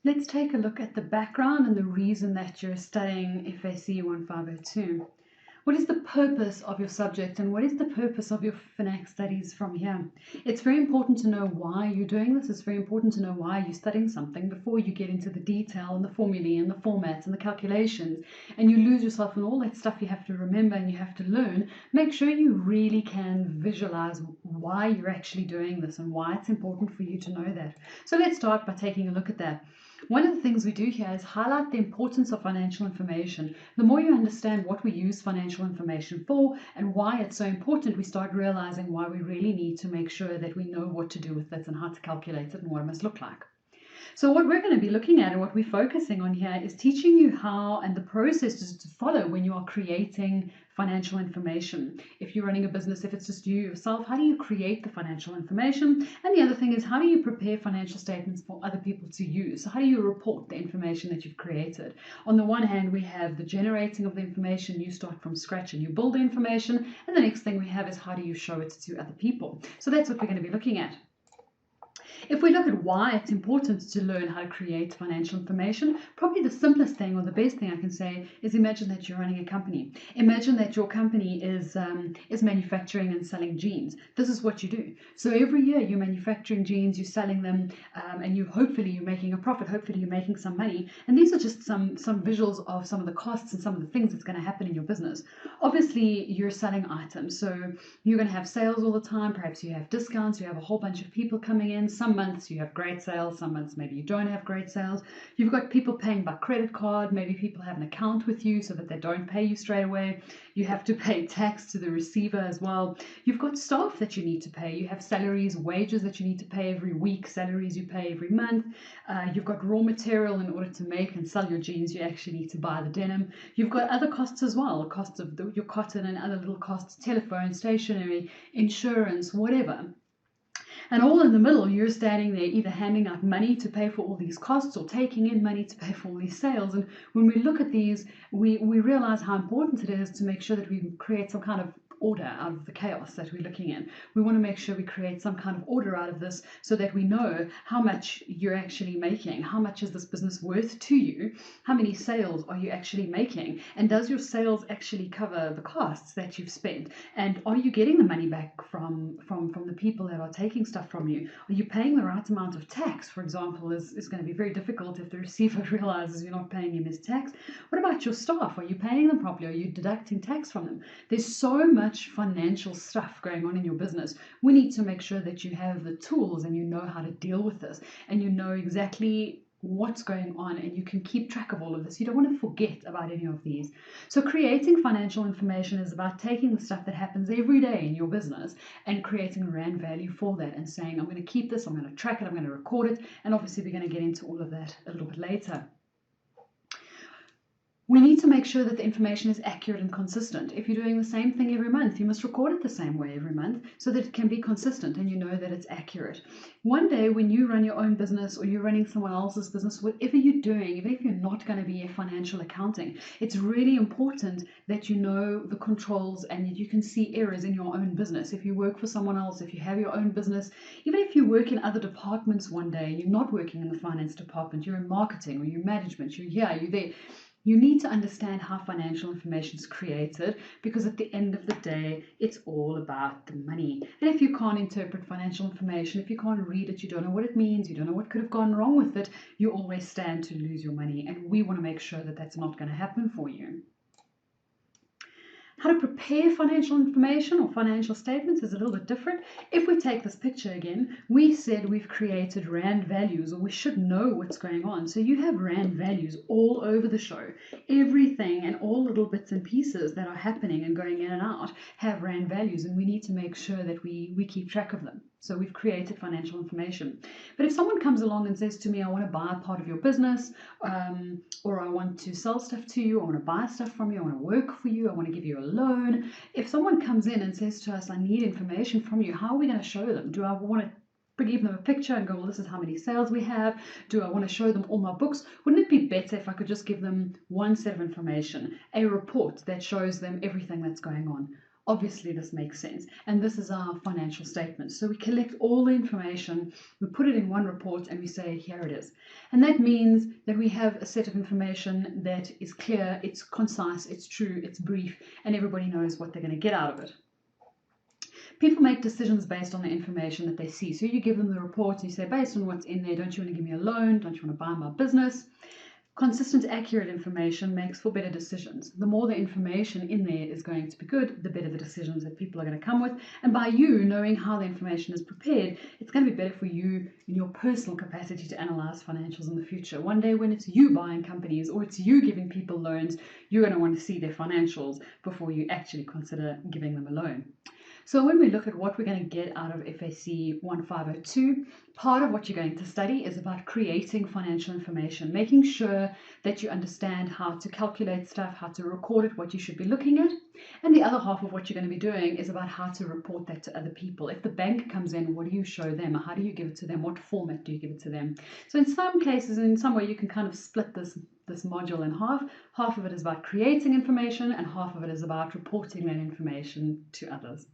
Let's take a look at the background and the reason that you're studying FAC1502. What is the purpose of your subject and what is the purpose of your FAC studies from here? It's very important to know why you're doing this. It's very important to know why you're studying something before you get into the detail and the formulae and the formats and the calculations and you lose yourself in all that stuff you have to remember and you have to learn. Make sure you really can visualize why you're actually doing this and why it's important for you to know that. So let's start by taking a look at that. One of the things we do here is highlight the importance of financial information. The more you understand what we use financial information for and why it's so important, we start realizing why we really need to make sure that we know what to do with it and how to calculate it and what it must look like. So what we're going to be looking at and what we're focusing on here is teaching you how and the processes to follow when you are creating financial information. If you're running a business, if it's just you yourself, how do you create the financial information? And the other thing is, how do you prepare financial statements for other people to use? So how do you report the information that you've created? On the one hand, we have the generating of the information. You start from scratch and you build the information. And the next thing we have is how do you show it to other people? So that's what we're going to be looking at. If we look at why it's important to learn how to create financial information, probably the simplest thing or the best thing I can say is imagine that you're running a company. Imagine that your company is manufacturing and selling jeans. This is what you do. So every year you're manufacturing jeans, you're selling them, and hopefully you're making a profit, hopefully you're making some money. And these are just some visuals of some of the costs and some of the things that's going to happen in your business. Obviously, you're selling items, so you're going to have sales all the time. Perhaps you have discounts, you have a whole bunch of people coming in. Some months you have great sales, some months maybe you don't have great sales. You've got people paying by credit card, maybe people have an account with you so that they don't pay you straight away. You have to pay tax to the receiver as well. You've got staff that you need to pay. You have salaries, wages that you need to pay every week, salaries you pay every month. You've got raw material in order to make and sell your jeans. You actually need to buy the denim. You've got other costs as well, costs of your cotton and other little costs, telephone, stationery, insurance, whatever. And all in the middle, you're standing there either handing out money to pay for all these costs or taking in money to pay for all these sales. And when we look at these, we realize how important it is to make sure that we create some kind of order out of the chaos that we're looking in. We want to make sure we create some kind of order out of this so that we know how much you're actually making. How much is this business worth to you? How many sales are you actually making? And does your sales actually cover the costs that you've spent? And are you getting the money back from the people that are taking stuff from you? Are you paying the right amount of tax, for example, is going to be very difficult if the receiver realizes you're not paying him his tax. What about your staff? Are you paying them properly? Are you deducting tax from them? There's so much financial stuff going on in your business. We need to make sure that you have the tools and you know how to deal with this and you know exactly what's going on and you can keep track of all of this. You don't want to forget about any of these. So creating financial information is about taking the stuff that happens every day in your business and creating rand value for that and saying, I'm going to keep this, I'm going to track it, I'm going to record it, and obviously we're going to get into all of that a little bit later. We need to make sure that the information is accurate and consistent. If you're doing the same thing every month, you must record it the same way every month so that it can be consistent and you know that it's accurate. One day when you run your own business or you're running someone else's business, whatever you're doing, even if you're not going to be a financial accounting, it's really important that you know the controls and that you can see errors in your own business. If you work for someone else, if you have your own business, even if you work in other departments one day and you're not working in the finance department, you're in marketing or you're management, you're here, you're there. You need to understand how financial information is created because at the end of the day, it's all about the money. And if you can't interpret financial information, if you can't read it, you don't know what it means, you don't know what could have gone wrong with it, you always stand to lose your money. And we want to make sure that that's not going to happen for you. How to prepare financial information or financial statements is a little bit different. If we take this picture again, we said we've created rand values, or we should know what's going on. So you have rand values all over the show. Everything and all little bits and pieces that are happening and going in and out have rand values, and we need to make sure that we keep track of them. So we've created financial information. But if someone comes along and says to me, I want to buy a part of your business, or I want to sell stuff to you, I want to buy stuff from you, I want to work for you, I want to give you a loan. If someone comes in and says to us, I need information from you, how are we going to show them? Do I want to give them a picture and go, well, this is how many sales we have? Do I want to show them all my books? Wouldn't it be better if I could just give them one set of information, a report that shows them everything that's going on? Obviously, this makes sense. And this is our financial statement. So we collect all the information, we put it in one report, and we say, here it is. And that means that we have a set of information that is clear, it's concise, it's true, it's brief, and everybody knows what they're going to get out of it. People make decisions based on the information that they see. So you give them the report and you say, based on what's in there, don't you want to give me a loan? Don't you want to buy my business? Consistent, accurate information makes for better decisions. The more the information in there is going to be good, the better the decisions that people are going to come with. And by you knowing how the information is prepared, it's going to be better for you in your personal capacity to analyze financials in the future. One day when it's you buying companies or it's you giving people loans, you're going to want to see their financials before you actually consider giving them a loan. So when we look at what we're going to get out of FAC 1502, part of what you're going to study is about creating financial information, making sure that you understand how to calculate stuff, how to record it, what you should be looking at. And the other half of what you're going to be doing is about how to report that to other people. If the bank comes in, what do you show them? How do you give it to them? What format do you give it to them? So in some cases, in some way, you can kind of split this module in half. Half of it is about creating information and half of it is about reporting that information to others.